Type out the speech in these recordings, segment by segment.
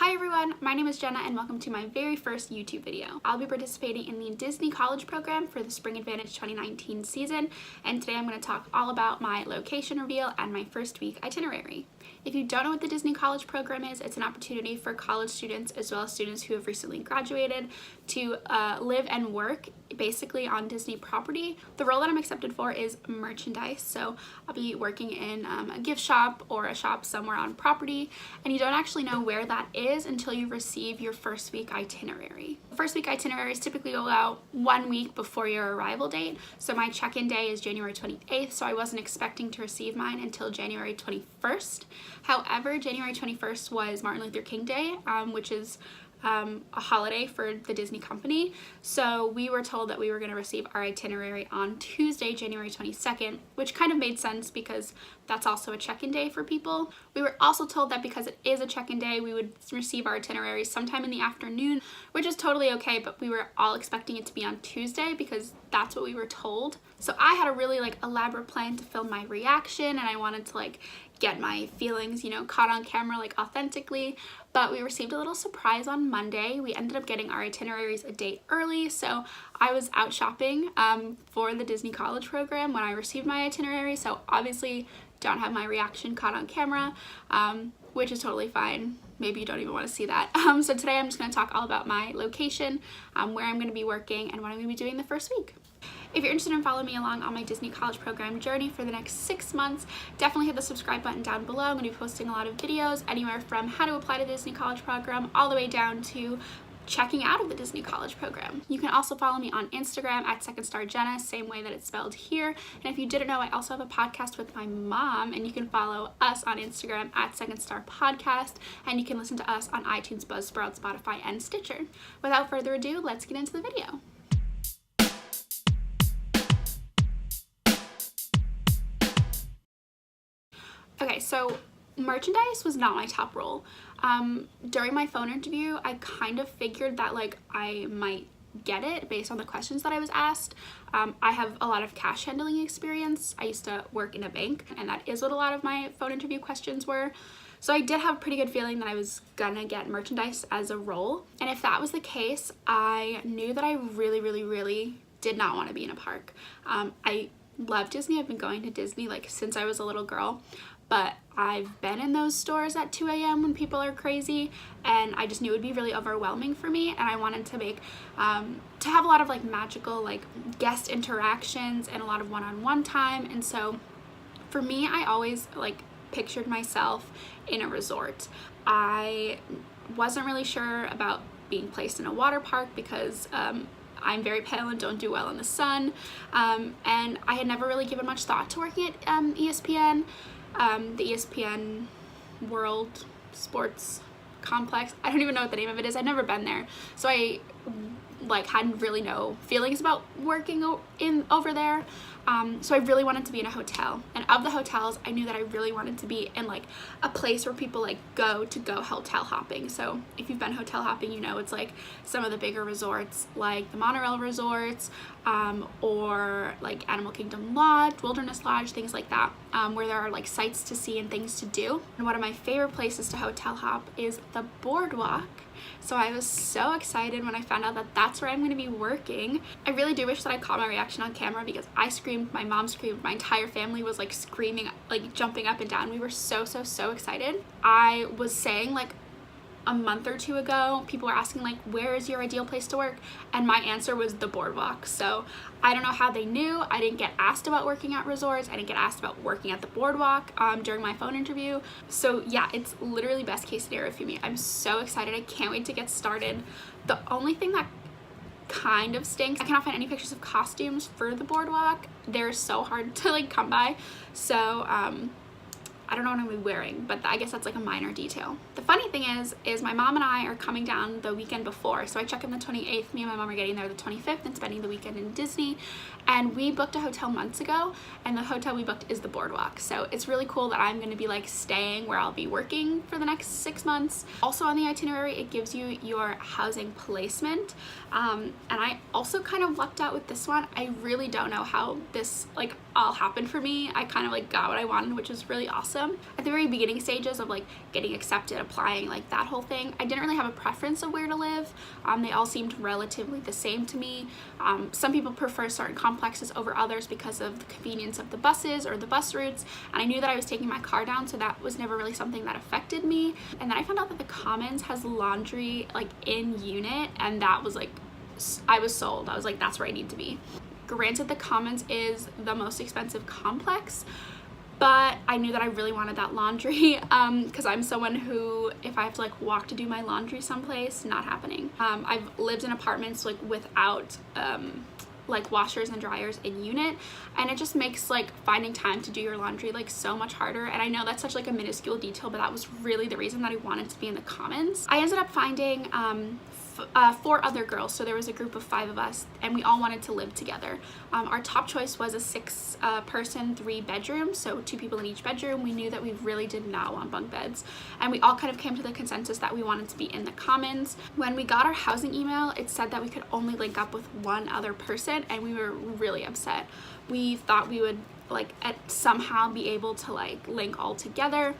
Hi everyone, my name is Jenna and welcome to my very first YouTube video. I'll be participating in the Disney College Program for the Spring Advantage 2019 season, and today I'm going to talk all about my location reveal and my first week itinerary. If you don't know what the Disney College Program is, it's an opportunity for college students as well as students who have recently graduated to live and work basically on Disney property. The role that I'm accepted for is merchandise, so I'll be working in a gift shop or a shop somewhere on property, and you don't actually know where that is until you receive your first week itinerary. First week itineraries typically go out 1 week before your arrival date, so my check-in day is January 28th, so I wasn't expecting to receive mine until January 21st. However, January 21st was Martin Luther King Day, which is a holiday for the Disney company, so we were told that we were going to receive our itinerary on Tuesday, January 22nd, which kind of made sense because that's also a check-in day for people. We were also told that because it is a check-in day, we would receive our itinerary sometime in the afternoon, which is totally okay, but we were all expecting it to be on Tuesday because that's what we were told. So I had a really elaborate plan to film my reaction, and I wanted to get my feelings, caught on camera authentically, but we received a little surprise on Monday. We ended up getting our itineraries a day early, so I was out shopping for the Disney College Program when I received my itinerary, so obviously don't have my reaction caught on camera, which is totally fine. Maybe you don't even want to see that. So today I'm just going to talk all about my location, where I'm going to be working, and what I'm going to be doing the first week. If you're interested in following me along on my Disney College Program journey for the next 6 months, definitely hit the subscribe button down below. I'm going to be posting a lot of videos anywhere from how to apply to the Disney College Program all the way down to checking out of the Disney College Program. You can also follow me on Instagram at secondstarjenna, same way that it's spelled here. And if you didn't know, I also have a podcast with my mom, and you can follow us on Instagram at secondstarpodcast, and you can listen to us on iTunes, Buzzsprout, Spotify, and Stitcher. Without further ado, let's get into the video. Okay, so merchandise was not my top role. During my phone interview, I kind of figured that I might get it based on the questions that I was asked. I have a lot of cash handling experience. I used to work in a bank, and that is what a lot of my phone interview questions were. So I did have a pretty good feeling that I was gonna get merchandise as a role. And if that was the case, I knew that I really did not want to be in a park. I love Disney. I've been going to Disney since I was a little girl. But I've been in those stores at 2 a.m. when people are crazy, and I just knew it would be really overwhelming for me, and I wanted to make, to have a lot of magical guest interactions and a lot of one-on-one time. And so for me, I always pictured myself in a resort. I wasn't really sure about being placed in a water park because I'm very pale and don't do well in the sun, and I had never really given much thought to working at ESPN. The ESPN World Sports Complex. I don't even know what the name of it is. I've never been there, so I hadn't really no feelings about working over there. So I really wanted to be in a hotel, and of the hotels, I knew that I really wanted to be in a place where people go hotel hopping. So if you've been hotel hopping, you know it's some of the bigger resorts like the Monorail resorts, or Animal Kingdom Lodge, Wilderness Lodge, things like that, where there are sights to see and things to do. And one of my favorite places to hotel hop is the boardwalk. So I was so excited when I found out that that's where I'm going to be working. I really do wish that I caught my reaction on camera because I screamed, my mom screamed, my entire family was screaming, jumping up and down. We were so excited. I was saying a month or two ago, people were asking where is your ideal place to work, and my answer was the boardwalk. So I don't know how they knew. I didn't get asked about working at resorts. I didn't get asked about working at the boardwalk during my phone interview. So yeah, it's literally best case scenario for me. I'm so excited. I can't wait to get started. The only thing that kind of stinks, I cannot find any pictures of costumes for the boardwalk. They're so hard to come by. So I don't know what I'm gonna be wearing, but I guess that's a minor detail. The funny thing is my mom and I are coming down the weekend before, so I check in the 28th, me and my mom are getting there the 25th and spending the weekend in Disney, and we booked a hotel months ago, and the hotel we booked is the boardwalk. So it's really cool that I'm gonna be staying where I'll be working for the next 6 months. Also on the itinerary, it gives you your housing placement, and I also kind of lucked out with this one. I really don't know how this, all happened for me. I kind of like got what I wanted, which was really awesome. At the very beginning stages of like getting accepted, applying, like that whole thing, I didn't really have a preference of where to live. They all seemed relatively the same to me. Some people prefer certain complexes over others because of the convenience of the buses or the bus routes, and I knew that I was taking my car down, so that was never really something that affected me. And then I found out that the Commons has laundry like in unit, and that was like, I was sold. I was like, that's where I need to be. Granted, the Commons is the most expensive complex, but I knew that I really wanted that laundry because I'm someone who, if I have to like walk to do my laundry someplace, not happening. I've lived in apartments like without like washers and dryers in unit, and it just makes like finding time to do your laundry like so much harder. And I know that's such like a minuscule detail, but that was really the reason that I wanted to be in the Commons. I ended up finding 4 other girls, so there was a group of 5 of us, and we all wanted to live together. Our top choice was a 6 person 3 bedroom, so 2 people in each bedroom. We knew that we really did not want bunk beds, and we all kind of came to the consensus that we wanted to be in the Commons. When we got our housing email, it said that we could only link up with 1 other person, and we were really upset. We thought we would like somehow be able to like link all together,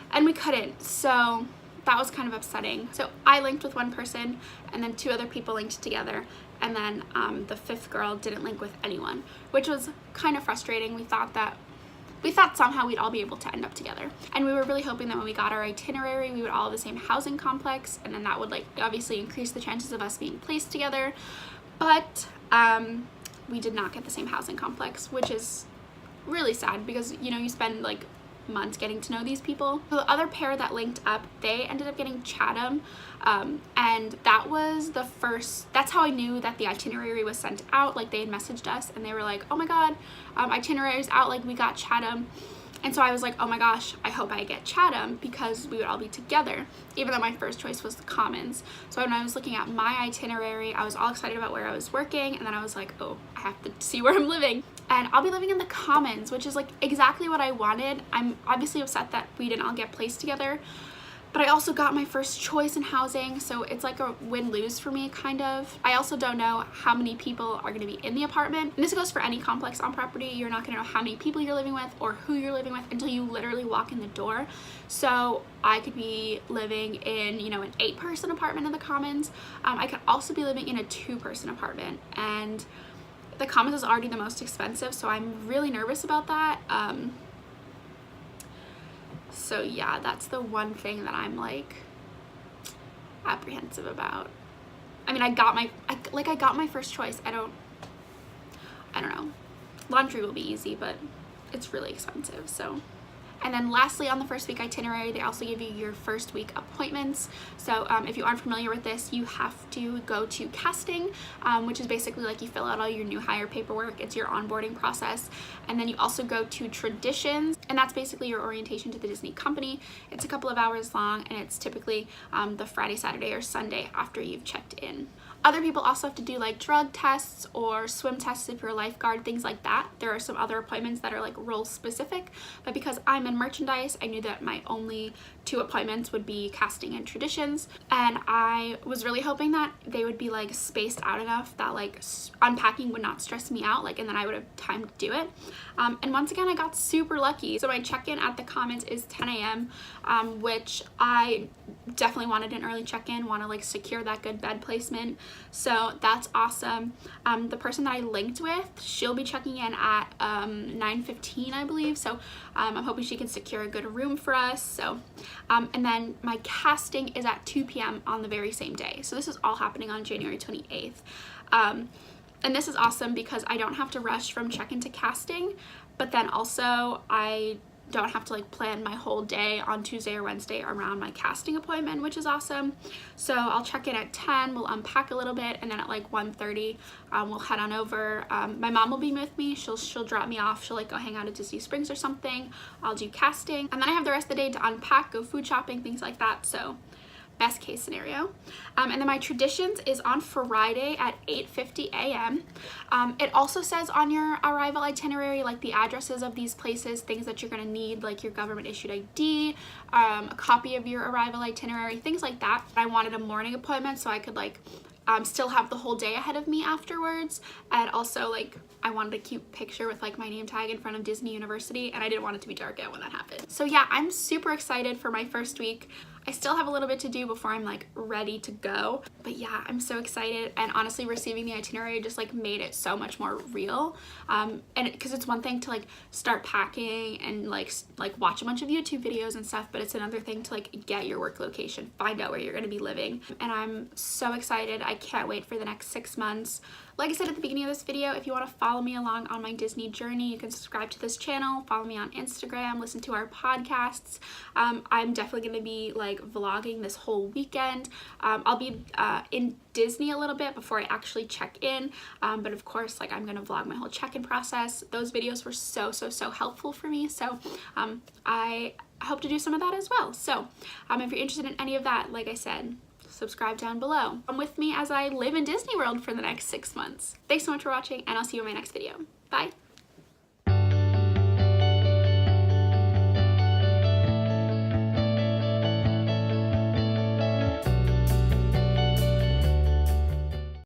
and we couldn't, so that was kind of upsetting. So I linked with 1 person, and then 2 other people linked together, and then the 5th girl didn't link with anyone, which was kind of frustrating. We thought somehow we'd all be able to end up together, and we were really hoping that when we got our itinerary, we would all have the same housing complex, and then that would like obviously increase the chances of us being placed together. But we did not get the same housing complex, which is really sad because, you know, you spend like months getting to know these people. So the other pair that linked up, they ended up getting Chatham, and that was the first, that's how I knew that the itinerary was sent out. Like, they had messaged us and they were like, oh my god, itinerary's out, like we got Chatham. And so I was like, oh my gosh, I hope I get Chatham, because we would all be together, even though my first choice was the Commons. So when I was looking at my itinerary, I was all excited about where I was working, and then I was like, oh, I have to see where I'm living. And I'll be living in the Commons, which is like exactly what I wanted. I'm obviously upset that we didn't all get placed together, but I also got my first choice in housing, so it's like a win-lose for me, kind of. I also don't know how many people are gonna be in the apartment. And this goes for any complex on property. You're not gonna know how many people you're living with or who you're living with until you literally walk in the door. So I could be living in, you know, an 8-person apartment in the Commons. I could also be living in a 2-person apartment, and the Commons is already the most expensive, so I'm really nervous about that. So yeah, that's the one thing that I'm like apprehensive about. I mean, I got my first choice. I don't know. Laundry will be easy, but it's really expensive, so. And then lastly, on the first week itinerary, they also give you your first week appointments. So if you aren't familiar with this, you have to go to casting, which is basically like you fill out all your new hire paperwork. It's your onboarding process. And then you also go to traditions, and that's basically your orientation to the Disney company. It's a couple of hours long, and it's typically the Friday, Saturday, or Sunday after you've checked in. Other people also have to do like drug tests or swim tests if you're a lifeguard, things like that. There are some other appointments that are like role specific, but because I'm in merchandise, I knew that my only 2 appointments would be casting and traditions, and I was really hoping that they would be like spaced out enough that like unpacking would not stress me out, like, and then I would have time to do it. And once again, I got super lucky. So my check-in at the Commons is 10 a.m., which I definitely wanted an early check-in, want to like secure that good bed placement. So that's awesome. The person that I linked with, she'll be checking in at 9:15, I believe. So I'm hoping she can secure a good room for us. So and then my casting is at 2 p.m. on the very same day. So this is all happening on January 28th. And this is awesome because I don't have to rush from check-in to casting, but then also I don't have to like plan my whole day on Tuesday or Wednesday around my casting appointment, which is awesome. So I'll check in at 10, we'll unpack a little bit, and then at like 1:30 we'll head on over. My mom will be with me. She'll drop me off. She'll like go hang out at Disney Springs or something. I'll do casting, and then I have the rest of the day to unpack, go food shopping, things like that. So best case scenario. And then my traditions is on Friday at 8:50 a.m. It also says on your arrival itinerary like the addresses of these places, things that you're gonna need, like your government issued ID, a copy of your arrival itinerary, things like that. I wanted a morning appointment so I could like still have the whole day ahead of me afterwards, and also like I wanted a cute picture with like my name tag in front of Disney University, and I didn't want it to be dark out when that happened. So yeah, I'm super excited for my first week. I still have a little bit to do before I'm like ready to go, but yeah, I'm so excited. And honestly, receiving the itinerary just like made it so much more real. And because it's one thing to like start packing and like watch a bunch of YouTube videos and stuff, but it's another thing to like get your work location, find out where you're going to be living. And I'm so excited. I can't wait for the next 6 months. Like I said at the beginning of this video, if you want to follow me along on my Disney journey, you can subscribe to this channel, follow me on Instagram, listen to our podcasts. I'm definitely going to be like vlogging this whole weekend. I'll be in Disney a little bit before I actually check in, but of course, like, I'm going to vlog my whole check-in process. Those videos were so helpful for me, so I hope to do some of that as well. So if you're interested in any of that, like I said, subscribe down below. Come with me as I live in Disney World for the next 6 months. Thanks so much for watching, and I'll see you in my next video. Bye!